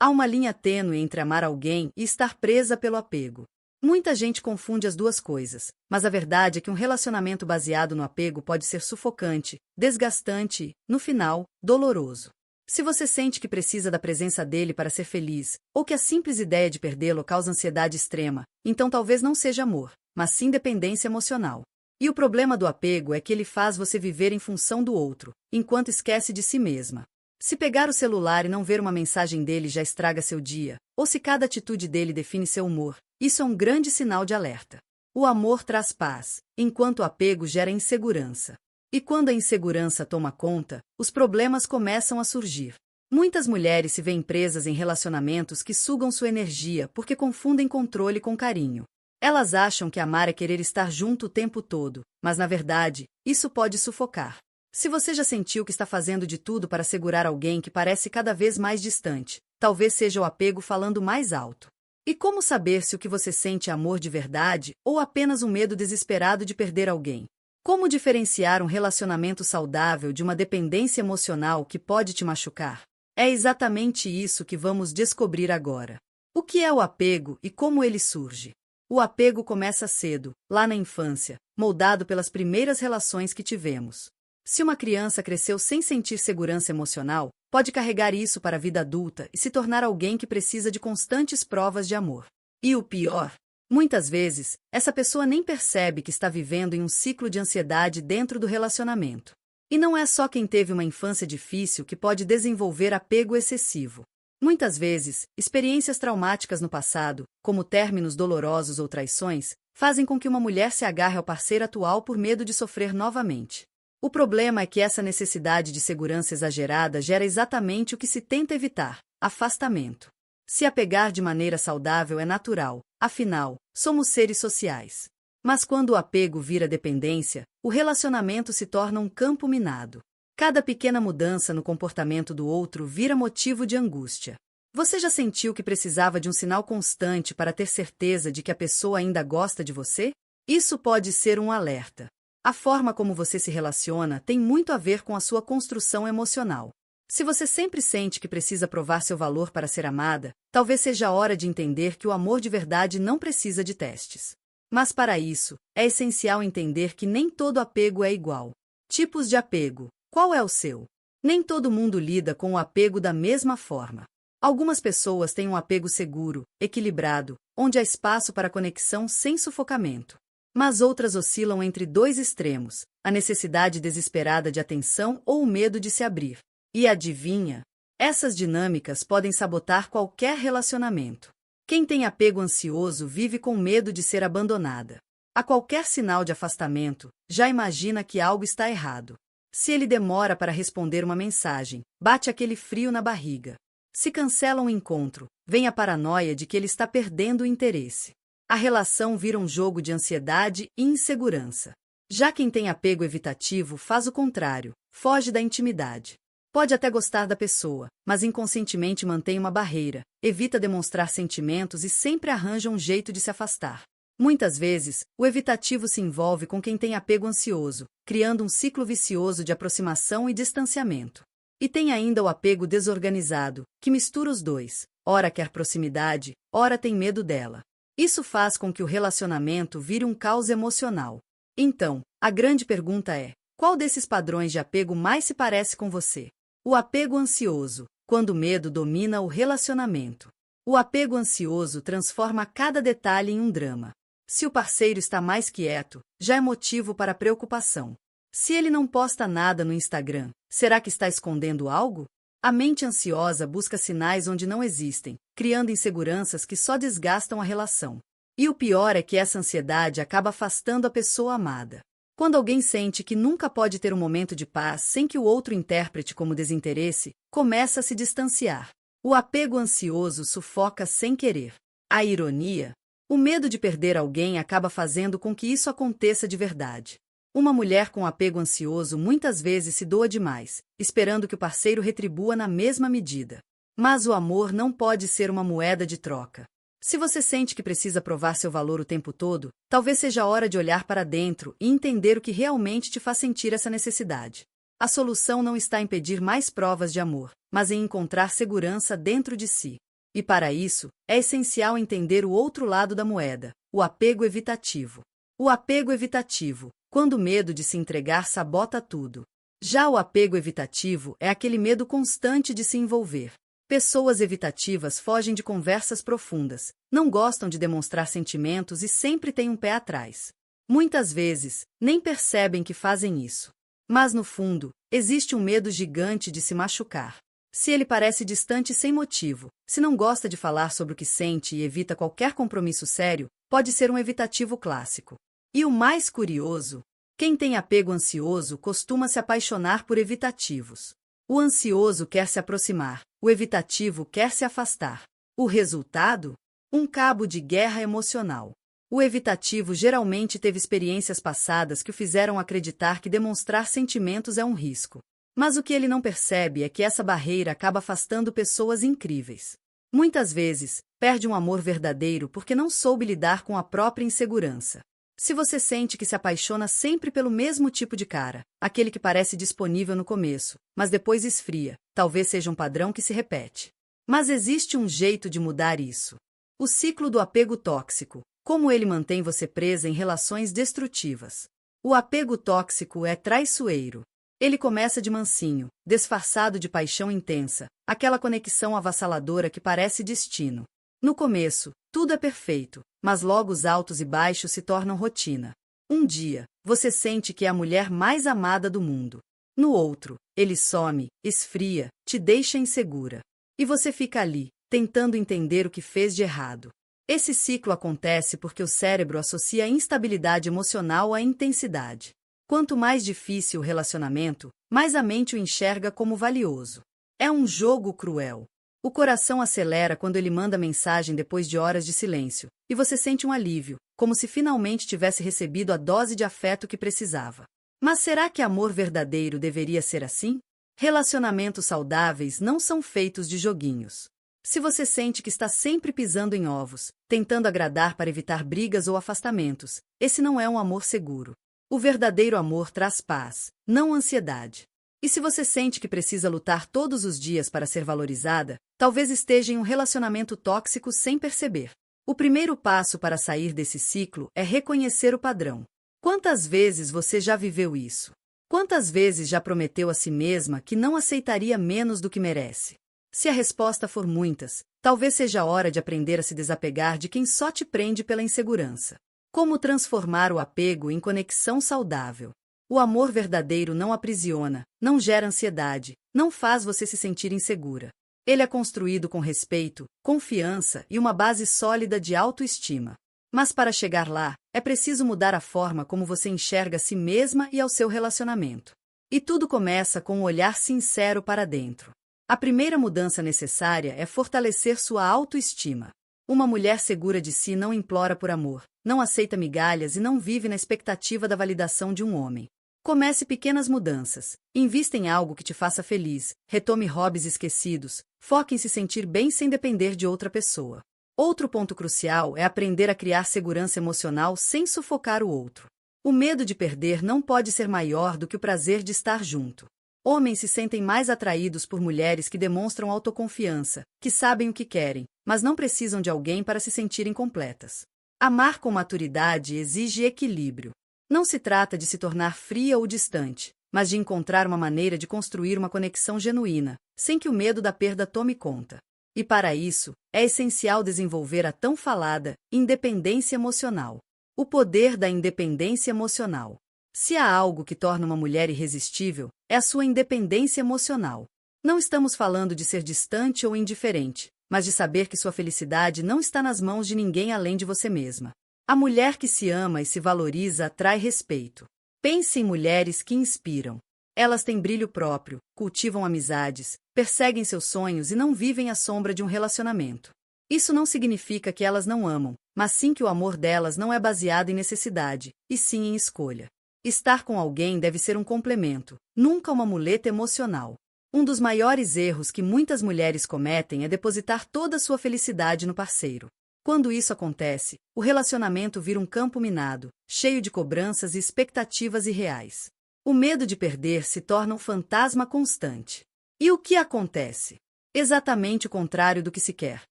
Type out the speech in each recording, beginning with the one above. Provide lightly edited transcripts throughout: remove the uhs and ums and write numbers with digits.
Há uma linha tênue entre amar alguém e estar presa pelo apego. Muita gente confunde as duas coisas, mas a verdade é que um relacionamento baseado no apego pode ser sufocante, desgastante e, no final, doloroso. Se você sente que precisa da presença dele para ser feliz, ou que a simples ideia de perdê-lo causa ansiedade extrema, então talvez não seja amor, mas sim dependência emocional. E o problema do apego é que ele faz você viver em função do outro, enquanto esquece de si mesma. Se pegar o celular e não ver uma mensagem dele já estraga seu dia, ou se cada atitude dele define seu humor, isso é um grande sinal de alerta. O amor traz paz, enquanto o apego gera insegurança. E quando a insegurança toma conta, os problemas começam a surgir. Muitas mulheres se veem presas em relacionamentos que sugam sua energia porque confundem controle com carinho. Elas acham que amar é querer estar junto o tempo todo, mas na verdade, isso pode sufocar. Se você já sentiu que está fazendo de tudo para segurar alguém que parece cada vez mais distante, talvez seja o apego falando mais alto. E como saber se o que você sente é amor de verdade ou apenas um medo desesperado de perder alguém? Como diferenciar um relacionamento saudável de uma dependência emocional que pode te machucar? É exatamente isso que vamos descobrir agora. O que é o apego e como ele surge? O apego começa cedo, lá na infância, moldado pelas primeiras relações que tivemos. Se uma criança cresceu sem sentir segurança emocional, pode carregar isso para a vida adulta e se tornar alguém que precisa de constantes provas de amor. E o pior? Muitas vezes, essa pessoa nem percebe que está vivendo em um ciclo de ansiedade dentro do relacionamento. E não é só quem teve uma infância difícil que pode desenvolver apego excessivo. Muitas vezes, experiências traumáticas no passado, como términos dolorosos ou traições, fazem com que uma mulher se agarre ao parceiro atual por medo de sofrer novamente. O problema é que essa necessidade de segurança exagerada gera exatamente o que se tenta evitar: afastamento. Se apegar de maneira saudável é natural, afinal, somos seres sociais. Mas quando o apego vira dependência, o relacionamento se torna um campo minado. Cada pequena mudança no comportamento do outro vira motivo de angústia. Você já sentiu que precisava de um sinal constante para ter certeza de que a pessoa ainda gosta de você? Isso pode ser um alerta. A forma como você se relaciona tem muito a ver com a sua construção emocional. Se você sempre sente que precisa provar seu valor para ser amada, talvez seja a hora de entender que o amor de verdade não precisa de testes. Mas para isso, é essencial entender que nem todo apego é igual. Tipos de apego. Qual é o seu? Nem todo mundo lida com o apego da mesma forma. Algumas pessoas têm um apego seguro, equilibrado, onde há espaço para conexão sem sufocamento. Mas outras oscilam entre dois extremos, a necessidade desesperada de atenção ou o medo de se abrir. E adivinha? Essas dinâmicas podem sabotar qualquer relacionamento. Quem tem apego ansioso vive com medo de ser abandonada. A qualquer sinal de afastamento, já imagina que algo está errado. Se ele demora para responder uma mensagem, bate aquele frio na barriga. Se cancela um encontro, vem a paranoia de que ele está perdendo o interesse. A relação vira um jogo de ansiedade e insegurança. Já quem tem apego evitativo faz o contrário, foge da intimidade. Pode até gostar da pessoa, mas inconscientemente mantém uma barreira, evita demonstrar sentimentos e sempre arranja um jeito de se afastar. Muitas vezes, o evitativo se envolve com quem tem apego ansioso, criando um ciclo vicioso de aproximação e distanciamento. E tem ainda o apego desorganizado, que mistura os dois, ora quer proximidade, ora tem medo dela. Isso faz com que o relacionamento vire um caos emocional. Então, a grande pergunta é: qual desses padrões de apego mais se parece com você? O apego ansioso, quando o medo domina o relacionamento. O apego ansioso transforma cada detalhe em um drama. Se o parceiro está mais quieto, já é motivo para preocupação. Se ele não posta nada no Instagram, será que está escondendo algo? A mente ansiosa busca sinais onde não existem, criando inseguranças que só desgastam a relação. E o pior é que essa ansiedade acaba afastando a pessoa amada. Quando alguém sente que nunca pode ter um momento de paz sem que o outro interprete como desinteresse, começa a se distanciar. O apego ansioso sufoca sem querer. A ironia? O medo de perder alguém acaba fazendo com que isso aconteça de verdade. Uma mulher com apego ansioso muitas vezes se doa demais, esperando que o parceiro retribua na mesma medida. Mas o amor não pode ser uma moeda de troca. Se você sente que precisa provar seu valor o tempo todo, talvez seja a hora de olhar para dentro e entender o que realmente te faz sentir essa necessidade. A solução não está em pedir mais provas de amor, mas em encontrar segurança dentro de si. E para isso, é essencial entender o outro lado da moeda, o apego evitativo. O apego evitativo, quando o medo de se entregar sabota tudo. Já o apego evitativo é aquele medo constante de se envolver. Pessoas evitativas fogem de conversas profundas, não gostam de demonstrar sentimentos e sempre têm um pé atrás. Muitas vezes, nem percebem que fazem isso. Mas no fundo, existe um medo gigante de se machucar. Se ele parece distante sem motivo, se não gosta de falar sobre o que sente e evita qualquer compromisso sério, pode ser um evitativo clássico. E o mais curioso, quem tem apego ansioso costuma se apaixonar por evitativos. O ansioso quer se aproximar, o evitativo quer se afastar. O resultado? Um cabo de guerra emocional. O evitativo geralmente teve experiências passadas que o fizeram acreditar que demonstrar sentimentos é um risco. Mas o que ele não percebe é que essa barreira acaba afastando pessoas incríveis. Muitas vezes, perde um amor verdadeiro porque não soube lidar com a própria insegurança. Se você sente que se apaixona sempre pelo mesmo tipo de cara, aquele que parece disponível no começo, mas depois esfria, talvez seja um padrão que se repete. Mas existe um jeito de mudar isso. O ciclo do apego tóxico. Como ele mantém você presa em relações destrutivas. O apego tóxico é traiçoeiro. Ele começa de mansinho, disfarçado de paixão intensa, aquela conexão avassaladora que parece destino. No começo, tudo é perfeito, mas logo os altos e baixos se tornam rotina. Um dia, você sente que é a mulher mais amada do mundo. No outro, ele some, esfria, te deixa insegura. E você fica ali, tentando entender o que fez de errado. Esse ciclo acontece porque o cérebro associa a instabilidade emocional à intensidade. Quanto mais difícil o relacionamento, mais a mente o enxerga como valioso. É um jogo cruel. O coração acelera quando ele manda mensagem depois de horas de silêncio, e você sente um alívio, como se finalmente tivesse recebido a dose de afeto que precisava. Mas será que amor verdadeiro deveria ser assim? Relacionamentos saudáveis não são feitos de joguinhos. Se você sente que está sempre pisando em ovos, tentando agradar para evitar brigas ou afastamentos, esse não é um amor seguro. O verdadeiro amor traz paz, não ansiedade. E se você sente que precisa lutar todos os dias para ser valorizada, talvez esteja em um relacionamento tóxico sem perceber. O primeiro passo para sair desse ciclo é reconhecer o padrão. Quantas vezes você já viveu isso? Quantas vezes já prometeu a si mesma que não aceitaria menos do que merece? Se a resposta for muitas, talvez seja a hora de aprender a se desapegar de quem só te prende pela insegurança. Como transformar o apego em conexão saudável? O amor verdadeiro não aprisiona, não gera ansiedade, não faz você se sentir insegura. Ele é construído com respeito, confiança e uma base sólida de autoestima. Mas para chegar lá, é preciso mudar a forma como você enxerga a si mesma e ao seu relacionamento. E tudo começa com um olhar sincero para dentro. A primeira mudança necessária é fortalecer sua autoestima. Uma mulher segura de si não implora por amor, não aceita migalhas e não vive na expectativa da validação de um homem. Comece pequenas mudanças. Invista em algo que te faça feliz, retome hobbies esquecidos, foque em se sentir bem sem depender de outra pessoa. Outro ponto crucial é aprender a criar segurança emocional sem sufocar o outro. O medo de perder não pode ser maior do que o prazer de estar junto. Homens se sentem mais atraídos por mulheres que demonstram autoconfiança, que sabem o que querem, mas não precisam de alguém para se sentirem completas. Amar com maturidade exige equilíbrio. Não se trata de se tornar fria ou distante, mas de encontrar uma maneira de construir uma conexão genuína, sem que o medo da perda tome conta. E para isso, é essencial desenvolver a tão falada independência emocional. O poder da independência emocional. Se há algo que torna uma mulher irresistível, é a sua independência emocional. Não estamos falando de ser distante ou indiferente, mas de saber que sua felicidade não está nas mãos de ninguém além de você mesma. A mulher que se ama e se valoriza atrai respeito. Pense em mulheres que inspiram. Elas têm brilho próprio, cultivam amizades, perseguem seus sonhos e não vivem à sombra de um relacionamento. Isso não significa que elas não amam, mas sim que o amor delas não é baseado em necessidade, e sim em escolha. Estar com alguém deve ser um complemento, nunca uma muleta emocional. Um dos maiores erros que muitas mulheres cometem é depositar toda a sua felicidade no parceiro. Quando isso acontece, o relacionamento vira um campo minado, cheio de cobranças e expectativas irreais. O medo de perder se torna um fantasma constante. E o que acontece? Exatamente o contrário do que se quer.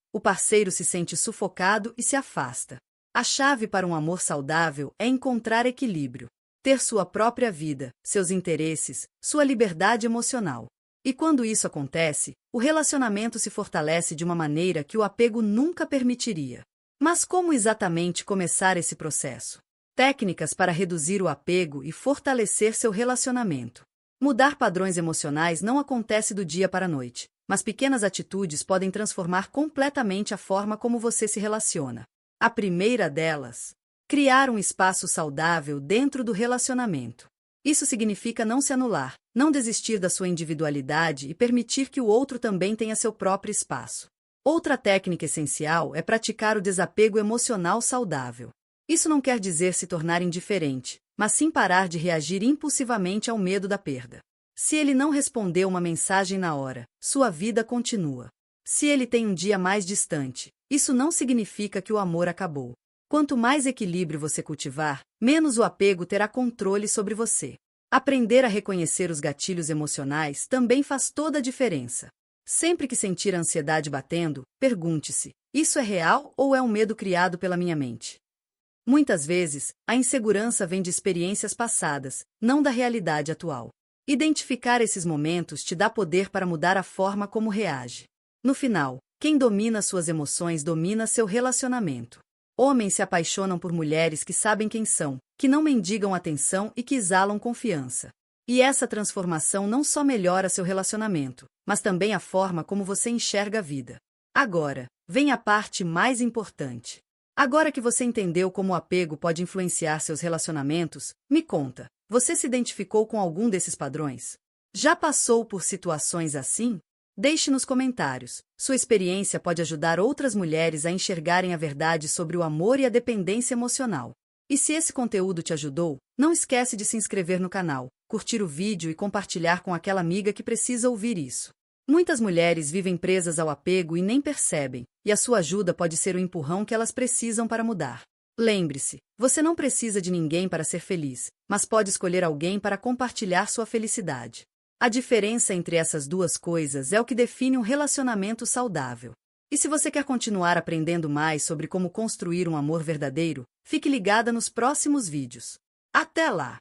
O parceiro se sente sufocado e se afasta. A chave para um amor saudável é encontrar equilíbrio. Ter sua própria vida, seus interesses, sua liberdade emocional. E quando isso acontece, o relacionamento se fortalece de uma maneira que o apego nunca permitiria. Mas como exatamente começar esse processo? Técnicas para reduzir o apego e fortalecer seu relacionamento. Mudar padrões emocionais não acontece do dia para a noite, mas pequenas atitudes podem transformar completamente a forma como você se relaciona. A primeira delas, criar um espaço saudável dentro do relacionamento. Isso significa não se anular, não desistir da sua individualidade e permitir que o outro também tenha seu próprio espaço. Outra técnica essencial é praticar o desapego emocional saudável. Isso não quer dizer se tornar indiferente, mas sim parar de reagir impulsivamente ao medo da perda. Se ele não respondeu uma mensagem na hora, sua vida continua. Se ele tem um dia mais distante, isso não significa que o amor acabou. Quanto mais equilíbrio você cultivar, menos o apego terá controle sobre você. Aprender a reconhecer os gatilhos emocionais também faz toda a diferença. Sempre que sentir a ansiedade batendo, pergunte-se: isso é real ou é um medo criado pela minha mente? Muitas vezes, a insegurança vem de experiências passadas, não da realidade atual. Identificar esses momentos te dá poder para mudar a forma como reage. No final, quem domina suas emoções domina seu relacionamento. Homens se apaixonam por mulheres que sabem quem são, que não mendigam atenção e que exalam confiança. E essa transformação não só melhora seu relacionamento, mas também a forma como você enxerga a vida. Agora, vem a parte mais importante. Agora que você entendeu como o apego pode influenciar seus relacionamentos, me conta, você se identificou com algum desses padrões? Já passou por situações assim? Deixe nos comentários. Sua experiência pode ajudar outras mulheres a enxergarem a verdade sobre o amor e a dependência emocional. E se esse conteúdo te ajudou, não esquece de se inscrever no canal, curtir o vídeo e compartilhar com aquela amiga que precisa ouvir isso. Muitas mulheres vivem presas ao apego e nem percebem, e a sua ajuda pode ser o empurrão que elas precisam para mudar. Lembre-se, você não precisa de ninguém para ser feliz, mas pode escolher alguém para compartilhar sua felicidade. A diferença entre essas duas coisas é o que define um relacionamento saudável. E se você quer continuar aprendendo mais sobre como construir um amor verdadeiro, fique ligada nos próximos vídeos. Até lá!